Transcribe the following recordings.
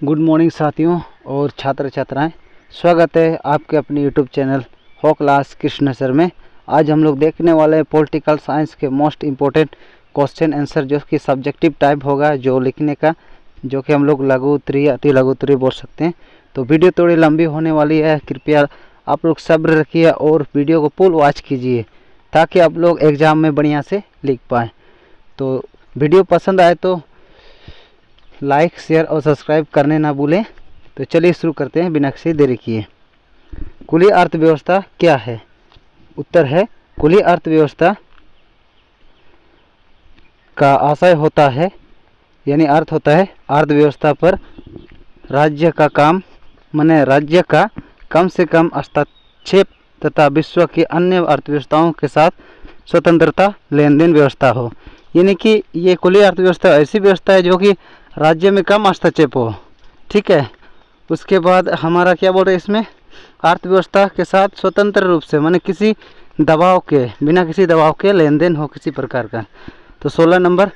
Good morning साथियों और छात्र छात्राएं, स्वागत है आपके अपने यूट्यूब चैनल हो क्लास कृष्ण सर में। आज हम लोग देखने वाले हैं पॉलिटिकल साइंस के मोस्ट इम्पोर्टेंट क्वेश्चन आंसर, जो कि सब्जेक्टिव टाइप होगा, जो लिखने का, जो कि हम लोग लघु उत्तरीय अति लघु उत्तरीय बोल सकते हैं। तो वीडियो थोड़ी लंबी होने वाली है, कृपया आप लोग सब्र रखिए और वीडियो को फुल वॉच कीजिए ताकि आप लोग एग्ज़ाम में बढ़िया से लिख पाएँ। तो वीडियो पसंद आए तो लाइक, शेयर और सब्सक्राइब करने ना भूलें। तो चलिए शुरू करते हैं बिना किसी देरी किए। कुलीय अर्थव्यवस्था क्या है? उत्तर है, कुलीय अर्थव्यवस्था का आशय होता है, यानी अर्थ होता है अर्थव्यवस्था पर राज्य का काम, माने राज्य का कम से कम हस्तक्षेप तथा विश्व की अन्य अर्थव्यवस्थाओं के साथ स्वतंत्रता लेन देन व्यवस्था हो। यानी कि ये कुलीय अर्थव्यवस्था ऐसी व्यवस्था है जो कि राज्य में कम हस्तक्षेप हो। ठीक है। उसके बाद हमारा क्या बोल रहे हैं इसमें, अर्थव्यवस्था के साथ स्वतंत्र रूप से, माने किसी दबाव के, बिना किसी दबाव के लेन देन हो किसी प्रकार का। तो 16 नंबर,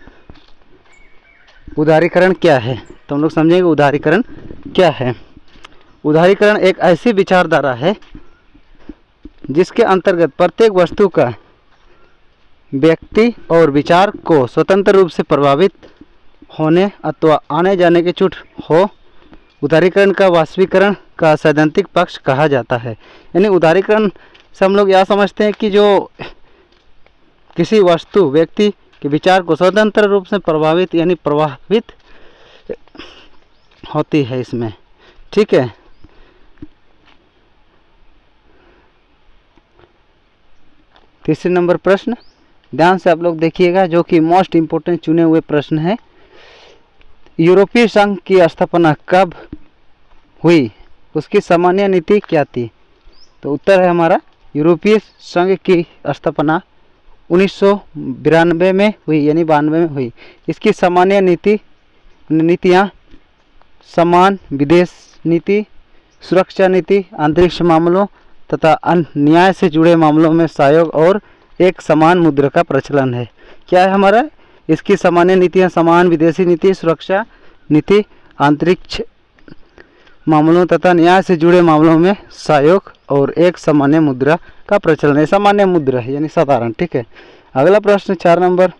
उदारीकरण क्या है? तो हम लोग समझेंगे उदारीकरण क्या है। उदारीकरण एक ऐसी विचारधारा है जिसके अंतर्गत प्रत्येक वस्तु का व्यक्ति और विचार को स्वतंत्र रूप से प्रभावित होने अथवा आने जाने की छूट हो। उदारीकरण का वास्तविकरण का सैद्धांतिक पक्ष कहा जाता है। यानी उदारीकरण से हम लोग यह समझते हैं कि जो किसी वस्तु व्यक्ति के विचार को स्वतंत्र रूप से प्रभावित यानी प्रभावित होती है इसमें। ठीक है। तीसरे नंबर प्रश्न, ध्यान से आप लोग देखिएगा, जो कि मोस्ट इम्पोर्टेंट चुने हुए प्रश्न है। यूरोपीय संघ की स्थापना कब हुई? उसकी सामान्य नीति क्या थी? तो उत्तर है हमारा, यूरोपीय संघ की स्थापना 1992 में हुई, यानी 92 में हुई। इसकी सामान्य नीतियाँ समान विदेश नीति, सुरक्षा नीति, अंतरिक्ष मामलों तथा न्याय से जुड़े मामलों में सहयोग और एक समान मुद्रा का प्रचलन है। क्या है हमारा? इसकी सामान्य नीतियाँ समान विदेशी नीति, सुरक्षा नीति, अंतरिक्ष मामलों तथा न्याय से जुड़े मामलों में सहयोग और एक सामान्य मुद्रा का प्रचलन है। सामान्य मुद्रा है यानी साधारण। ठीक है। अगला प्रश्न 4 नंबर,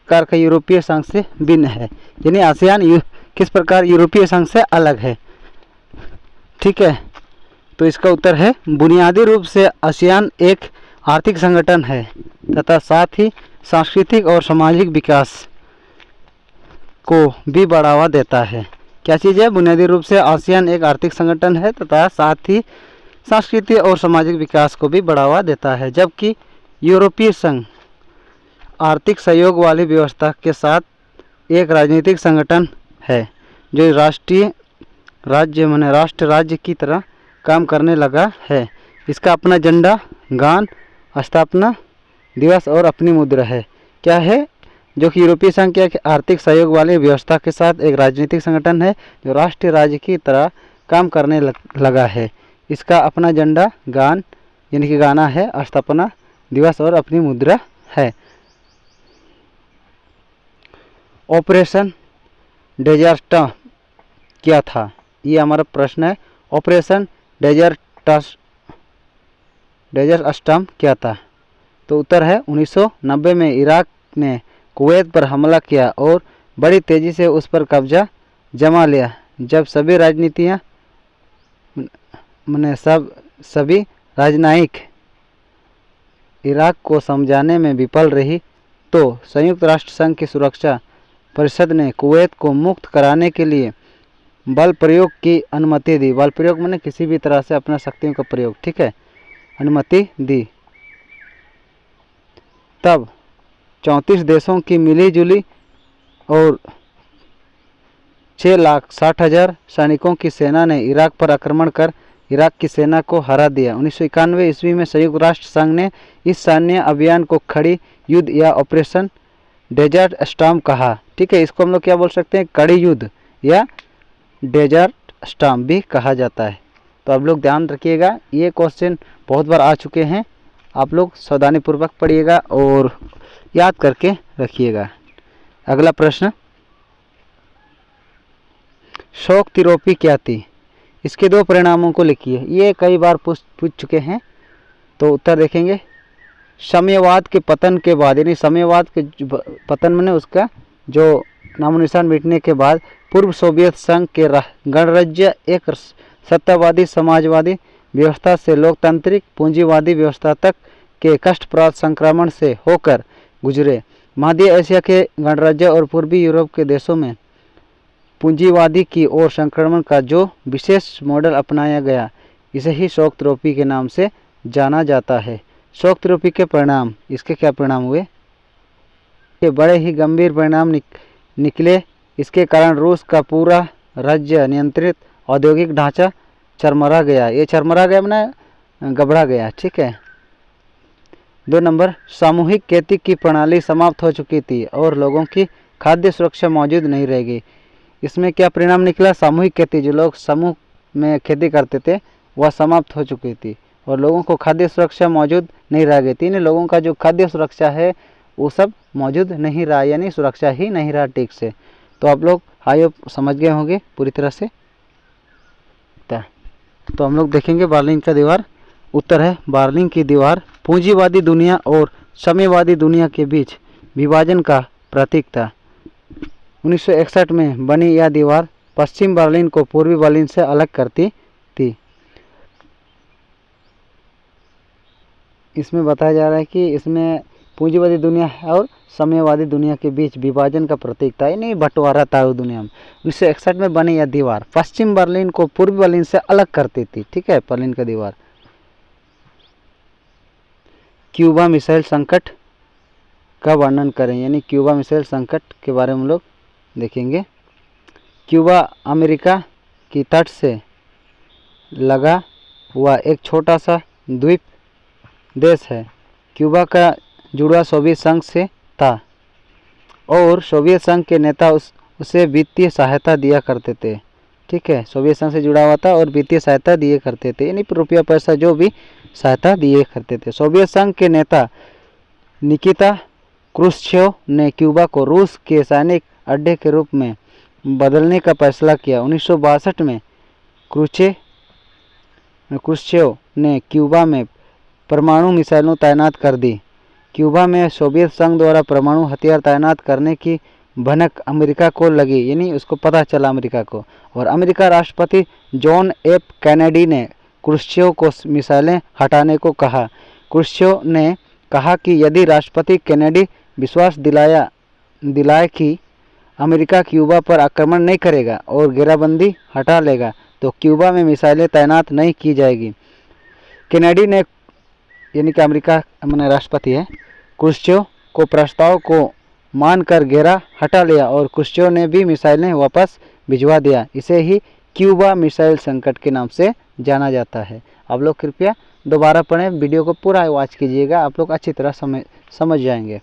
कार का यूरोपीय संघ से भिन्न है, यानी आसियान किस प्रकार यूरोपीय संघ से अलग है। ठीक है। तो इसका उत्तर है, बुनियादी रूप से आसियान एक आर्थिक संगठन है तथा साथ ही सांस्कृतिक और सामाजिक विकास को भी बढ़ावा देता है। क्या चीज़ है? बुनियादी रूप से आसियान एक आर्थिक संगठन है तथा साथ ही सांस्कृतिक और सामाजिक विकास को भी बढ़ावा देता है, जबकि यूरोपीय संघ आर्थिक सहयोग वाली व्यवस्था के साथ एक राजनीतिक संगठन है जो राष्ट्र राज्य की तरह काम करने लगा है। इसका अपना झंडा, गान, स्थापना दिवस और अपनी मुद्रा है। क्या है? जो कि यूरोपीय संघ क्या है, आर्थिक सहयोग वाली व्यवस्था के साथ एक राजनीतिक संगठन है जो राष्ट्रीय राज्य की तरह काम करने लगा है। इसका अपना झंडा, गान यानी कि गाना है, स्थापना दिवस और अपनी मुद्रा है। ऑपरेशन डेजर्ट क्या था? ये हमारा प्रश्न है। ऑपरेशन डेजर्ट स्टॉर्म क्या था? तो उत्तर है, 1990 में इराक ने कुवैत पर हमला किया और बड़ी तेज़ी से उस पर कब्जा जमा लिया। जब सभी राजनीतियाँ सभी राजनयिक इराक को समझाने में विफल रही तो संयुक्त राष्ट्र संघ की सुरक्षा परिषद ने कुवैत को मुक्त कराने के लिए बल प्रयोग की अनुमति दी। बल प्रयोग माने किसी भी तरह से अपना शक्तियों का प्रयोग। ठीक है। अनुमति दी। तब 34 देशों की मिलीजुली और 6,60,000 सैनिकों की सेना ने इराक पर आक्रमण कर इराक की सेना को हरा दिया। 1991 ईस्वी में संयुक्त राष्ट्र संघ ने इस सैन्य अभियान को खड़ी युद्ध या ऑपरेशन डेजर्ट स्टॉर्म कहा। ठीक है। इसको हम लोग क्या बोल सकते हैं? कड़ी युद्ध या डेजर्ट स्टॉर्म भी कहा जाता है। तो आप लोग ध्यान रखिएगा, ये क्वेश्चन बहुत बार आ चुके हैं। आप लोग सावधानीपूर्वक पढ़िएगा और याद करके रखिएगा। अगला प्रश्न, शोक क्या थी? इसके दो परिणामों को लिखिए। ये कई बार पूछ चुके हैं, तो उत्तर देखेंगे। साम्यवाद के पतन के बाद, यानी साम्यवाद के पतन में उसका जो नामो निशान मिटने के बाद पूर्व सोवियत संघ के गणराज्य एक सत्तावादी समाजवादी व्यवस्था से लोकतांत्रिक पूंजीवादी व्यवस्था तक के कष्टप्रद संक्रमण से होकर गुजरे। मध्य एशिया के गणराज्य और पूर्वी यूरोप के देशों में पूंजीवादी की ओर संक्रमण का जो विशेष मॉडल अपनाया गया, इसे ही शोक के नाम से जाना जाता है। शोक के परिणाम, इसके क्या परिणाम हुए? ये बड़े ही गंभीर परिणाम निकले। इसके कारण रूस का पूरा राज्य नियंत्रित औद्योगिक ढांचा चरमरा गया। ये चरमरा गया माने गबड़ा गया, ठीक है। 2 नंबर, सामूहिक खेती की प्रणाली समाप्त हो चुकी थी और लोगों की खाद्य सुरक्षा मौजूद नहीं रहेगी। इसमें क्या परिणाम निकला? सामूहिक खेती, जो लोग समूह में खेती करते थे, वह समाप्त हो चुकी थी और लोगों को खाद्य सुरक्षा मौजूद नहीं रह गई थी। यानी लोगों का जो खाद्य सुरक्षा है वो सब मौजूद नहीं रहा, यानी सुरक्षा ही नहीं रहा ठीक से। तो आप लोग समझ गए होंगे पूरी तरह से। तो हम लोग देखेंगे बर्लिन का दीवार। उत्तर है बर्लिन की दीवार पूंजीवादी दुनिया और साम्यवादी दुनिया के बीच विभाजन का प्रतीक था। 1961 में बनी यह दीवार पश्चिम बर्लिन को पूर्वी बर्लिन से अलग करती थी। इसमें बताया जा रहा है कि इसमें पूंजीवादी दुनिया और साम्यवादी दुनिया के बीच विभाजन का प्रतीक था, यानी बंटवारा था उस दुनिया में। 1961 में बनी यह दीवार पश्चिम बर्लिन को पूर्वी बर्लिन से अलग करती थी, ठीक है, बर्लिन का दीवार। क्यूबा मिसाइल संकट का वर्णन करें, यानी क्यूबा मिसाइल संकट के बारे में हम लोग देखेंगे। क्यूबा अमेरिका की तट से लगा हुआ एक छोटा सा द्वीप देश है। क्यूबा का जुड़ा सोवियत संघ से था और सोवियत संघ के नेता उसे वित्तीय सहायता दिया करते थे, ठीक है। सोवियत संघ से जुड़ा हुआ था और वित्तीय सहायता दिए करते थे, यानी रुपया पैसा जो भी सहायता दिए करते थे। सोवियत संघ के नेता निकिता क्रुश्चेव ने क्यूबा को रूस के सैनिक अड्डे के रूप में बदलने का फैसला किया। 1962 में क्रुश्चेव ने क्यूबा में परमाणु मिसाइलों तैनात कर दी। क्यूबा में सोवियत संघ द्वारा परमाणु हथियार तैनात करने की भनक अमेरिका को लगी, यानी उसको पता चला अमेरिका को, और अमेरिका राष्ट्रपति जॉन एफ कैनेडी ने क्रुश्चेव को मिसाइलें हटाने को कहा। क्रुश्चेव ने कहा कि यदि राष्ट्रपति कैनेडी विश्वास दिलाए कि अमेरिका क्यूबा पर आक्रमण नहीं करेगा और घेराबंदी हटा लेगा, तो क्यूबा में मिसाइलें तैनात नहीं की जाएगी। कैनेडी ने, यानी कि अमेरिका माने राष्ट्रपति है, क्रुश्चेव को प्रस्ताव को मानकर घेरा हटा लिया और क्रुश्चेव ने भी मिसाइलें वापस भिजवा दिया। इसे ही क्यूबा मिसाइल संकट के नाम से जाना जाता है। आप लोग कृपया दोबारा पढ़ें, वीडियो को पूरा वॉच कीजिएगा, आप लोग अच्छी तरह समझ जाएंगे।